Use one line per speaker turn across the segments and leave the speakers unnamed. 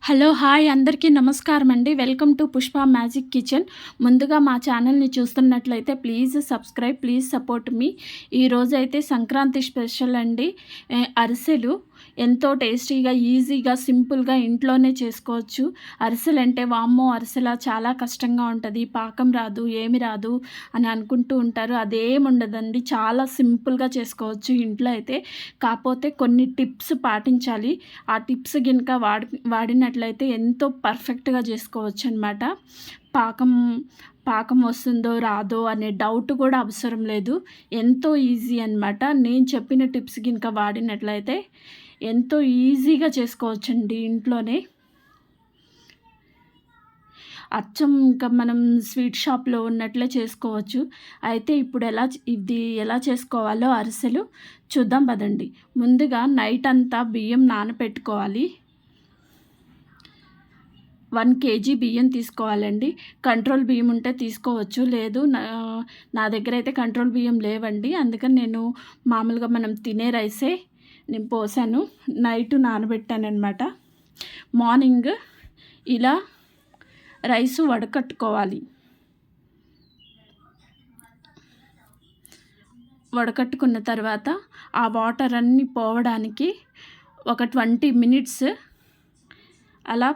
Hello! Hi! అందరికీ నమస్కారం అండి. Welcome to Pushpa magic kitchen. ముందుగా మా ఛానల్‌ని చూస్తున్నట్లయితే ప్లీజ్ సబ్స్క్రైబ్, ప్లీజ్ సపోర్ట్ మీ. ఈరోజైతే సంక్రాంతి స్పెషల్ అండి. అరిసెలు ఎంతో టేస్టీగా, ఈజీగా, సింపుల్‌గా ఇంట్లోనే చేసుకోవచ్చు. అరిసెలంటే వామ్మో! అరిసెలా చాలా కష్టంగా ఉంటది. పాకం రాదు, ఏమి రాదు అని అనుకుంటూ ఉంటారు. అదేముండదండి. చాలా సింపుల్‌గా చేసుకోవచ్చు ఇంట్లో అయితే. కాపోతే కొన్ని టిప్స్ పాటించాలి. ఆ టిప్స్ గినక వాడినట్లయితే ఎంతో పర్ఫెక్ట్‌గా చేసుకోవచ్చనమాట. పాకం పాకం వస్తుందో రాదో అనే డౌట్ కూడా అవసరం లేదు. ఎంతో ఈజీ అనమాట. నేను చెప్పిన టిప్స్ గినక వాడినట్లయితే ఎంతో ఈజీగా చేసుకోవచ్చండి ఇంట్లోనే. అచ్చం ఇంకా మనం స్వీట్ షాప్‌లో ఉన్నట్లే చేసుకోవచ్చు. అయితే ఇప్పుడు ఇది ఎలా చేసుకోవాలో అరిసెలు చూద్దాం పదండి. ముందుగా నైట్ అంతా బియ్యం నానపెట్టుకోవాలి. 1 కేజీ బియ్యం తీసుకోవాలండి. కంట్రోల్ బియ్యం ఉంటే తీసుకోవచ్చు. లేదు నా దగ్గరైతే కంట్రోల్ బియ్యం లేవండి. అందుకని నేను మామూలుగా మనం తినే రైసే నేను పోసాను. నైట్ నానబెట్టాననమాట. మార్నింగ్ ఇలా రైసు వడకట్టుకోవాలి. వడకట్టుకున్న తర్వాత ఆ వాటర్ అన్నీ పోవడానికి ఒక 20 మినిట్స్ అలా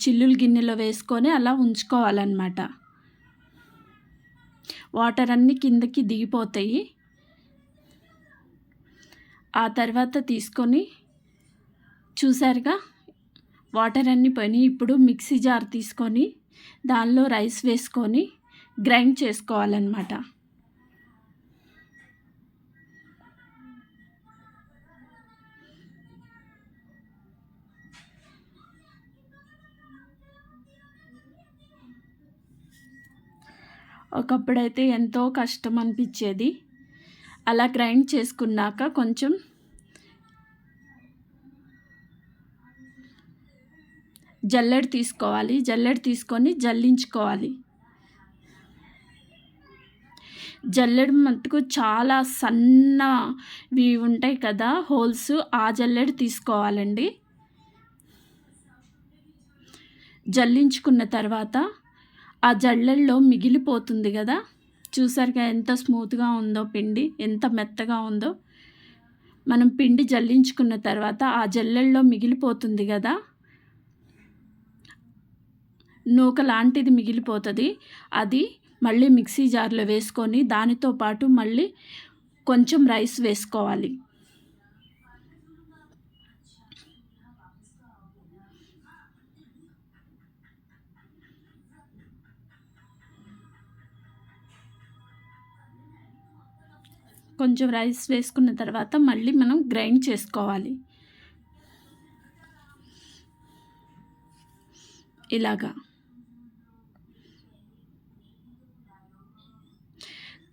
చిల్లులు గిన్నెలో వేసుకొని అలా ఉంచుకోవాలన్నమాట. వాటర్ అన్నీ కిందకి దిగిపోతాయి. ఆ తర్వాత తీసుకొని చూసారుగా వాటర్ అన్నీ పోయినాయి. ఇప్పుడు మిక్సీ జార్ తీసుకొని దానిలో రైస్ వేసుకొని గ్రైండ్ చేసుకోవాలన్నమాట. ఒకప్పుడైతే ఎంతో కష్టం అనిపించేది. అలా గ్రైండ్ చేసుకున్నాక కొంచెం జల్లెడ తీసుకోవాలి. జల్లెడ తీసుకొని జల్లించుకోవాలి. జల్లెడ మట్టుకు చాలా సన్నవి ఉంటాయి కదా హోల్స్, ఆ జల్లెడ తీసుకోవాలండి. జల్లించుకున్న తర్వాత ఆ జల్లెడలో మిగిలిపోతుంది కదా, చూసారుగా ఎంత స్మూత్‌గా ఉందో పిండి, ఎంత మెత్తగా ఉందో. మనం పిండి జల్లించుకున్న తర్వాత ఆ జల్లెడలో మిగిలిపోతుంది కదా, నూక లాంటిది మిగిలిపోతుంది. అది మళ్ళీ మిక్సీ జార్లో వేసుకొని దానితో పాటు మళ్ళీ కొంచెం రైస్ వేసుకోవాలి. కొంచెం రైస్ వేసుకున్న తర్వాత మళ్ళీ మనం గ్రైండ్ చేసుకోవాలి. ఇలాగా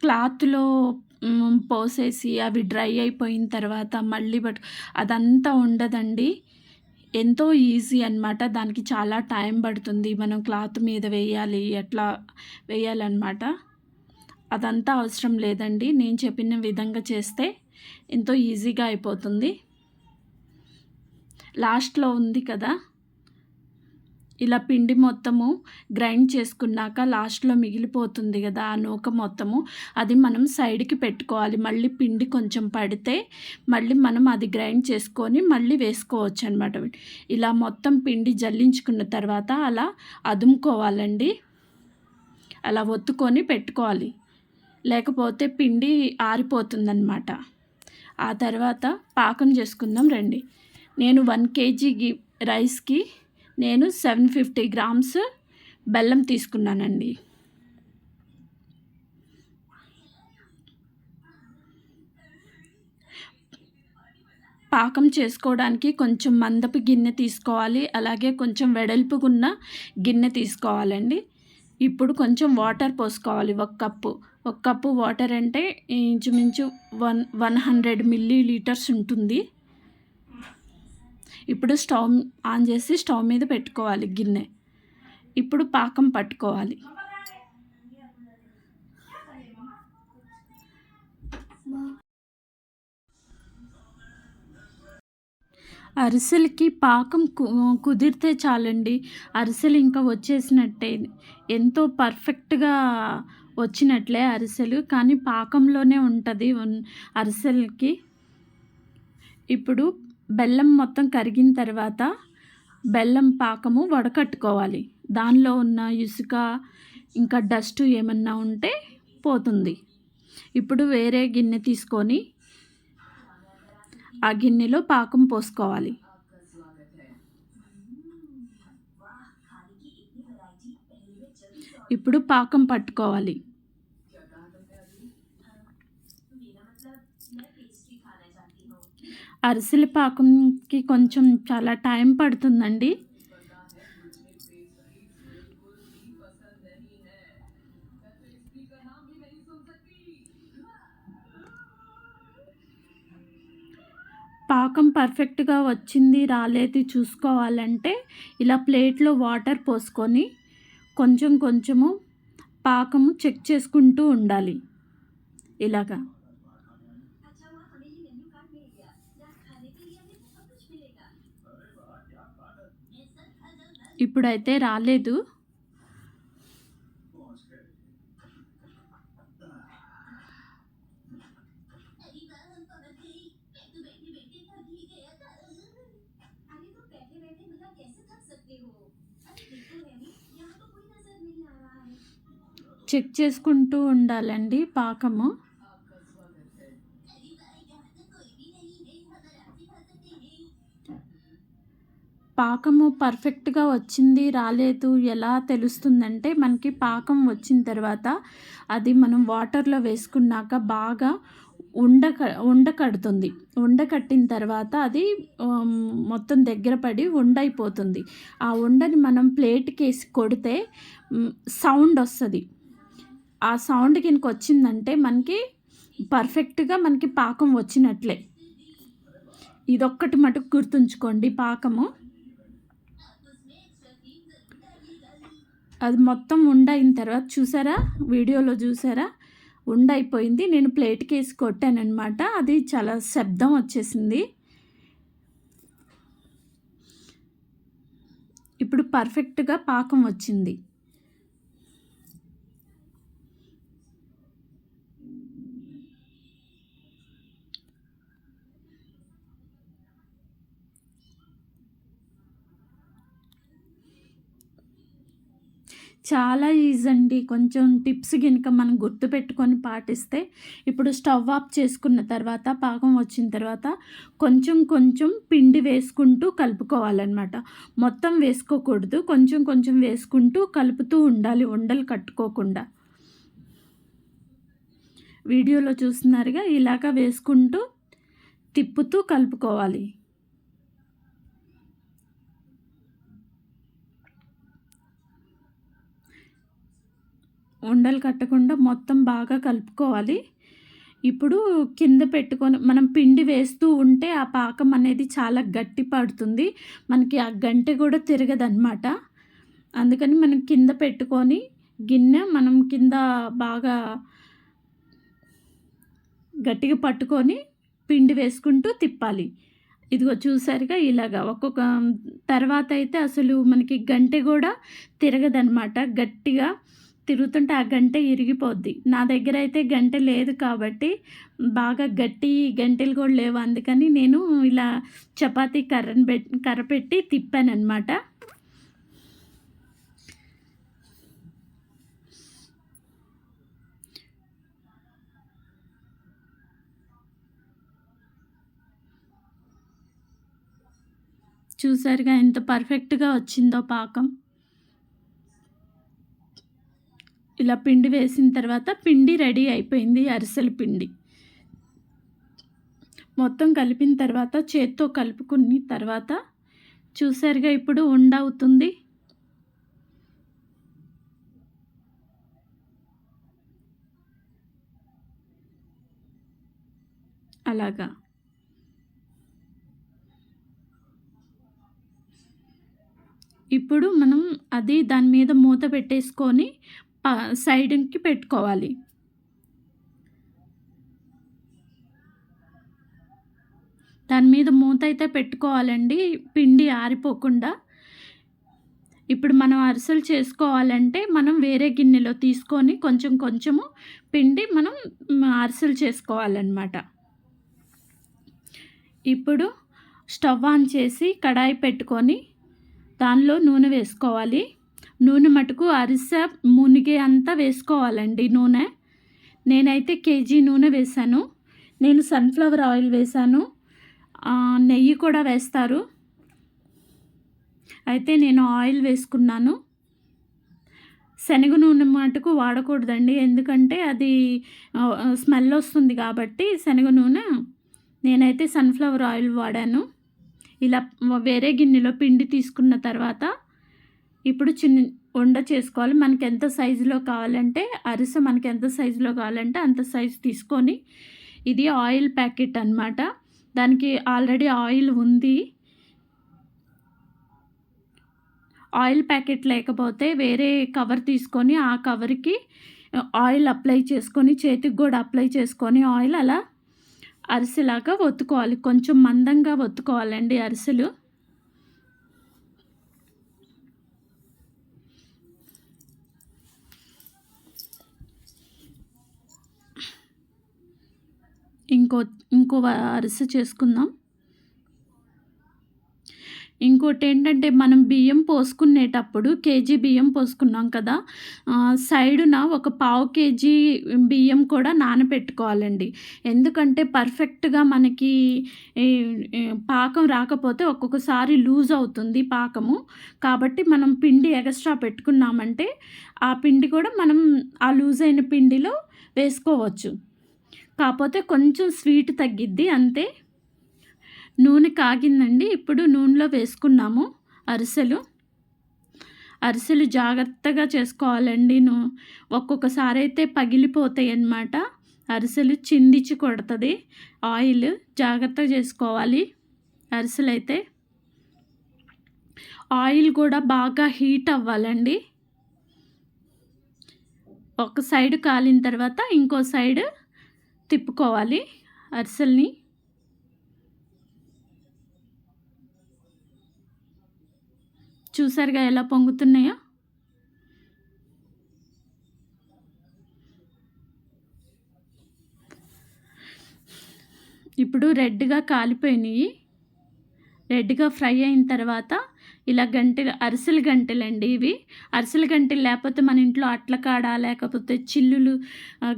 క్లాత్‌లో పోసేసి అవి డ్రై అయిపోయిన తర్వాత మళ్ళీ అదంతా ఉండదండి. ఎంతో ఈజీ అనమాట. దానికి చాలా టైం పడుతుంది. మనం క్లాత్ మీద వేయాలి, ఎట్లా వేయాలన్నమాట. అదంతా అవసరం లేదండి. నేను చెప్పిన విధంగా చేస్తే ఎంతో ఈజీగా అయిపోతుంది. లాస్ట్‌లో ఉంది కదా, ఇలా పిండి మొత్తము గ్రైండ్ చేసుకున్నాక లాస్ట్‌లో మిగిలిపోతుంది కదా ఆ నూక మొత్తము, అది మనం సైడ్‌కి పెట్టుకోవాలి. మళ్ళీ పిండి కొంచెం పడితే మళ్ళీ మనం అది గ్రైండ్ చేసుకొని మళ్ళీ వేసుకోవచ్చనమాట. ఇలా మొత్తం పిండి జల్లించుకున్న తర్వాత అలా అదుముకోవాలండి. అలా ఒత్తుకొని పెట్టుకోవాలి. లేకపోతే పిండి ఆరిపోతుందనమాట. ఆ తర్వాత పాకం చేసుకుందాం రండి. నేను 1 కేజీ రైస్‌కి నేను 750 గ్రామ్స్ బెల్లం తీసుకున్నానండి. పాకం చేసుకోవడానికి కొంచెం మందపు గిన్నె తీసుకోవాలి. అలాగే కొంచెం వెడల్పుగున్న గిన్నె తీసుకోవాలండి. ఇప్పుడు కొంచెం వాటర్ పోసుకోవాలి. ఒక కప్పు వాటర్ అంటే ఇంచుమించు 100 మిల్లీ లీటర్స్ ఉంటుంది. ఇప్పుడు స్టవ్ ఆన్ చేసి స్టవ్ మీద పెట్టుకోవాలి గిన్నె. ఇప్పుడు పాకం పట్టుకోవాలి. అరిసెలకి పాకం కుదిరితే చాలండి. అరిసెలు ఇంకా వచ్చేసినట్టే. ఎంతో పర్ఫెక్ట్‌గా వచ్చినట్లే అరిసెలు. కానీ పాకంలోనే ఉంటది అరిసెలకి. ఇప్పుడు బెల్లం మొత్తం కరిగిన తర్వాత బెల్లం పాకము వడకట్టుకోవాలి. దానిలో ఉన్న ఇసుక, ఇంకా డస్టు ఏమన్నా ఉంటే పోతుంది. ఇప్పుడు వేరే గిన్నె తీసుకొని ఆ గిన్నెలో పాకం పోసుకోవాలి. ఇప్పుడు పాకం పట్టుకోవాలి. అరిసెల పాకంకి కొంచెం చాలా టైం పడుతుందండి. పాకం పర్ఫెక్ట్‌గా వచ్చింది రాలేదు చూసుకోవాలంటే ఇలా ప్లేట్‌లో వాటర్ పోసుకొని కొంచెం కొంచెము పాకము చెక్ చేసుకుంటూ ఉండాలి. ఇలాగా. ఇప్పుడైతే రాలేదు. చెక్ చేసుకుంటూ ఉండాలండి పాకము. పాకము పర్ఫెక్ట్‌గా వచ్చింది రాలేదు ఎలా తెలుస్తుందంటే మనకి పాకం వచ్చిన తర్వాత అది మనం వాటర్‌లో వేసుకున్నాక బాగా ఉండ కడుతుంది. ఉండ కట్టిన తర్వాత అది మొత్తం దగ్గర పడి ఉండైపోతుంది. ఆ ఉండని మనం ప్లేట్‌కేసి కొడితే సౌండ్ వస్తది. ఆ సౌండ్ గినకొచ్చిందంటే మనకి పర్ఫెక్ట్‌గా మనకి పాకం వచ్చినట్లే. ఇదొక్కటి మటుకు గుర్తుంచుకోండి పాకము. అది మొత్తం ఉండయిన తర్వాత చూసారా? వీడియోలో చూసారా? ఉండయిపోయింది. నేను ప్లేట్‌కేసి కొట్టాననమాట. అది చాలా శబ్దం వచ్చేసింది. ఇప్పుడు పర్ఫెక్ట్‌గా పాకం వచ్చింది. చాలా ఈజీ అండి. కొంచెం టిప్స్ గినక మనం గుర్తుపెట్టుకొని పాటిస్తే ఇప్పుడు స్టవ్ ఆఫ్ చేసుకున్న తర్వాత పాకం వచ్చిన తర్వాత కొంచెం కొంచెం పిండి వేసుకుంటూ కలుపుకోవాలన్నమాట. మొత్తం వేసుకోకూడదు. కొంచెం కొంచెం వేసుకుంటూ కలుపుతూ ఉండాలి ఉండలు కట్టుకోకుండా. వీడియోలో చూస్తున్నారుగా ఇలాగ వేసుకుంటూ తిప్పుతూ కలుపుకోవాలి. ఉండలు కట్టకుండా మొత్తం బాగా కలుపుకోవాలి. ఇప్పుడు కింద పెట్టుకొని మనం పిండి వేస్తూ ఉంటే ఆ పాకం అనేది చాలా గట్టి పడుతుంది. మనకి ఆ గంటె కూడా తిరగదనమాట. అందుకని మనం కింద పెట్టుకొని గిన్నె మనం కింద బాగా గట్టిగా పట్టుకొని పిండి వేసుకుంటూ తిప్పాలి. ఇదిగో చూసారుగా ఇలాగా ఒక్కొక్క తర్వాత అయితే అసలు మనకి గంటె కూడా తిరగదనమాట. గట్టిగా తిరుగుతుంటే ఆ గంటె ఇరిగిపోద్ది. నా దగ్గర అయితే గంటె లేదు కాబట్టి బాగా గట్టి గంటెలు కూడా లేవు. అందుకని నేను ఇలా చపాతీ కర్ర పెట్టి తిప్పాననమాట. చూసారుగా ఎంత పర్ఫెక్ట్‌గా వచ్చిందో పాకం. ఇలా పిండి వేసిన తర్వాత పిండి రెడీ అయిపోయింది అరిసెల పిండి. మొత్తం కలిపిన తర్వాత చేత్తో కలుపుకున్న తర్వాత చూసారుగా ఇప్పుడు ఉండవుతుంది. అలాగా. ఇప్పుడు మనం అది దాని మీద మూత పెట్టేసుకొని సైడ్‌కి పెట్టుకోవాలి. దాని మీద మూత అయితే పెట్టుకోవాలండి, పిండి ఆరిపోకుండా. ఇప్పుడు మనం అరిసెలు చేసుకోవాలంటే మనం వేరే గిన్నెలో తీసుకొని కొంచెం కొంచెము పిండి మనం అరిసెలు చేసుకోవాలన్నమాట. ఇప్పుడు స్టవ్ ఆన్ చేసి కడాయి పెట్టుకొని దానిలో నూనె వేసుకోవాలి. నూనె మటుకు అరిసె మునిగే అంతా వేసుకోవాలండి నూనె. నేనైతే కేజీ నూనె వేశాను. నేను సన్ఫ్లవర్ ఆయిల్ వేశాను, నెయ్యి కూడా వేస్తారు. అయితే నేను ఆయిల్ వేసుకున్నాను. శనగ నూనె మటుకు వాడకూడదండి, ఎందుకంటే అది స్మెల్ వస్తుంది కాబట్టి శనగ నూనె. నేనైతే సన్ఫ్లవర్ ఆయిల్ వాడాను. ఇలా వేరే గిన్నెలో పిండి తీసుకున్న తర్వాత ఇప్పుడు ఉండ చేసుకోవాలి. మనకి ఎంత సైజులో కావాలంటే అరిసె మనకి ఎంత సైజులో కావాలంటే అంత సైజు తీసుకొని, ఇది ఆయిల్ ప్యాకెట్ అన్నమాట. దానికి ఆల్రెడీ ఆయిల్ ఉంది. ఆయిల్ ప్యాకెట్ లేకపోతే వేరే కవర్ తీసుకొని ఆ కవర్కి ఆయిల్ అప్లై చేసుకొని, చేతికి కూడా అప్లై చేసుకొని ఆయిల్ అలా అరిసెలాగా ఒత్తుకోవాలి. కొంచెం మందంగా ఒత్తుకోవాలండి అరిసెలు. ఇంకో అరిసె చేసుకుందాం. ఇంకోటేంటంటే మనం బియ్యం పోసుకునేటప్పుడు కేజీ బియ్యం పోసుకున్నాం కదా, సైడున ఒక పావు కేజీ బియ్యం కూడా నానబెట్టుకోవాలండి. ఎందుకంటే పర్ఫెక్ట్‌గా మనకి ఈ ఈ పాకం రాకపోతే ఒక్కొక్కసారి లూజ్ అవుతుంది పాకము. కాబట్టి మనం పిండి ఎగస్ట్రా పెట్టుకున్నామంటే ఆ పిండి కూడా మనం ఆ లూజ్ అయిన పిండిలో వేసుకోవచ్చు. కాకపోతే కొంచెం స్వీట్ తగ్గిద్ది అంతే. నూనె కాగిందండి. ఇప్పుడు నూనెలో వేసుకున్నాము అరిసెలు. అరిసెలు జాగ్రత్తగా చేసుకోవాలండి. ఒక్కొక్కసారి అయితే పగిలిపోతాయి అన్నమాట. అరిసెలు చిందించి కొడుతుంది ఆయిల్. జాగ్రత్తగా చేసుకోవాలి అరిసెలైతే. ఆయిల్ కూడా బాగా హీట్ అవ్వాలండి. ఒక సైడ్ కాలిన తర్వాత ఇంకో సైడ్ తిప్పుకోవాలి అరిసెల్ని. చూసారుగా ఎలా పొంగుతున్నాయో. ఇప్పుడు రెడ్గా కాలిపోయినాయి. రెడ్గా ఫ్రై అయిన తర్వాత ఇలా అరిసెల గంటెలండి ఇవి. అరిసెల గంటెలు లేకపోతే మన ఇంట్లో అట్లకాడ లేకపోతే చిల్లులు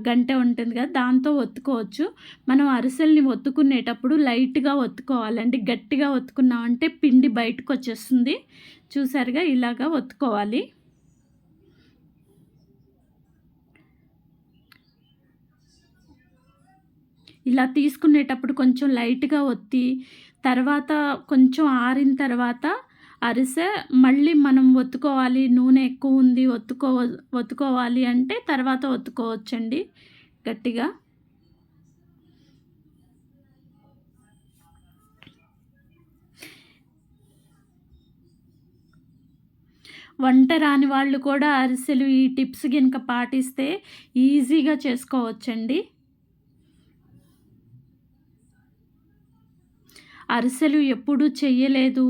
గంటె ఉంటుంది కదా, దాంతో ఒత్తుకోవచ్చు. మనం అరిసెల్ని ఒత్తుకునేటప్పుడు లైట్గా ఒత్తుకోవాలండి. గట్టిగా ఒత్తుకున్నామంటే పిండి బయటకు వచ్చేస్తుంది. చూసారుగా ఇలాగా ఒత్తుకోవాలి. ఇలా తీసుకునేటప్పుడు కొంచెం లైట్గా ఒత్తి తర్వాత కొంచెం ఆరిన తర్వాత అరిసె మళ్ళీ మనం ఒత్తుకోవాలి. నూనె ఎక్కువ ఉంది ఒత్తుకోవాలి అంటే తర్వాత ఒత్తుకోవచ్చండి గట్టిగా. వంట రాని వాళ్ళు కూడా అరిసెలు ఈ టిప్స్ గనుక పాటిస్తే ఈజీగా చేసుకోవచ్చండి. అరిసెలు ఎప్పుడూ చెయ్యలేదు,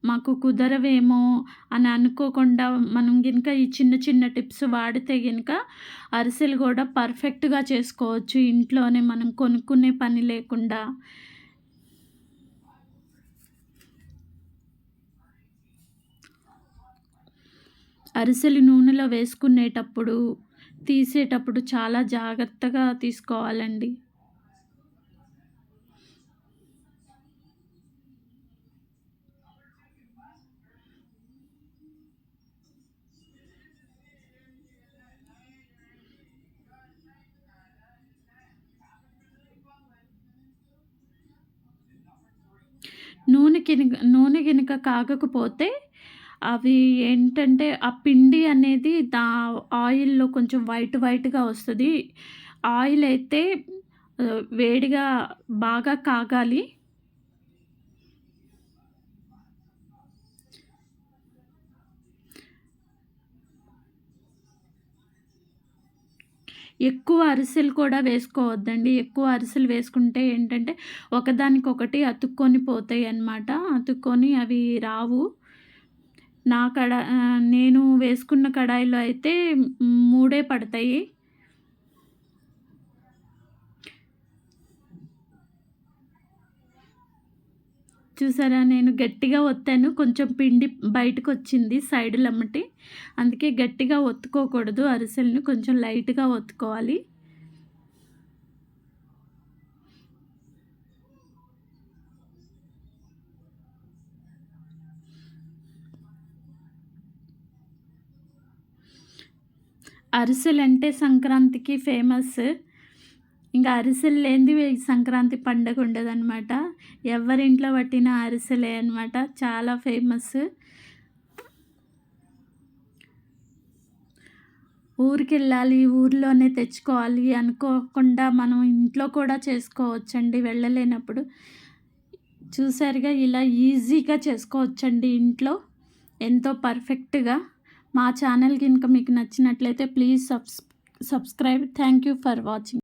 మాకు కుదరవేమో అని అనుకోకుండా మనం గనుక ఈ చిన్న చిన్న టిప్స్ వాడితే గనుక అరిసెలు కూడా పర్ఫెక్ట్‌గా చేసుకోవచ్చు ఇంట్లోనే, మనం కొనుక్కునే పని లేకుండా. అరిసెలు నూనెలో వేసుకునేటప్పుడు, తీసేటప్పుడు చాలా జాగ్రత్తగా తీసుకోవాలండి. నూనె గినక కాగకపోతే అవి ఏంటంటే ఆ పిండి అనేది ఆయిల్‌లో కొంచెం వైట్‌గా వస్తది. ఆయిల్ అయితే వేడిగా బాగా కాగాలి. ఎక్కువ అరిసెలు కూడా వేసుకోవద్దండి. ఎక్కువ అరిసెలు వేసుకుంటే ఏంటంటే ఒకదానికొకటి అతుక్కొని పోతాయన్నమాట. అతుక్కొని అవి రావు. నేను వేసుకున్న కడాయిలో అయితే 3 పడతాయి. చూసారా, నేను గట్టిగా ఒత్తాను. కొంచెం పిండి బయటకొచ్చింది సైడులమ్మటి. అందుకే గట్టిగా ఒత్తుకోకూడదు అరిసెలని, కొంచెం లైట్‌గా ఒత్తుకోవాలి. అరిసెలంటే సంక్రాంతికి ఫేమస్. ఇంక అరిసెలు లేనిది సంక్రాంతి పండగ ఉండదనమాట. ఎవరింట్లో పట్టిన అరిసెలే అనమాట. చాలా ఫేమస్. ఊరికెళ్ళాలి, ఊర్లోనే తెచ్చుకోవాలి అనుకోకుండా మనం ఇంట్లో కూడా చేసుకోవచ్చండి వెళ్ళలేనప్పుడు. చూసారుగా, ఇలా ఈజీగా చేసుకోవచ్చండి ఇంట్లో. ఎంతో పర్ఫెక్ట్‌గా. మా ఛానల్ గనుక మీకు నచ్చినట్లయితే please subscribe. Thank you for watching.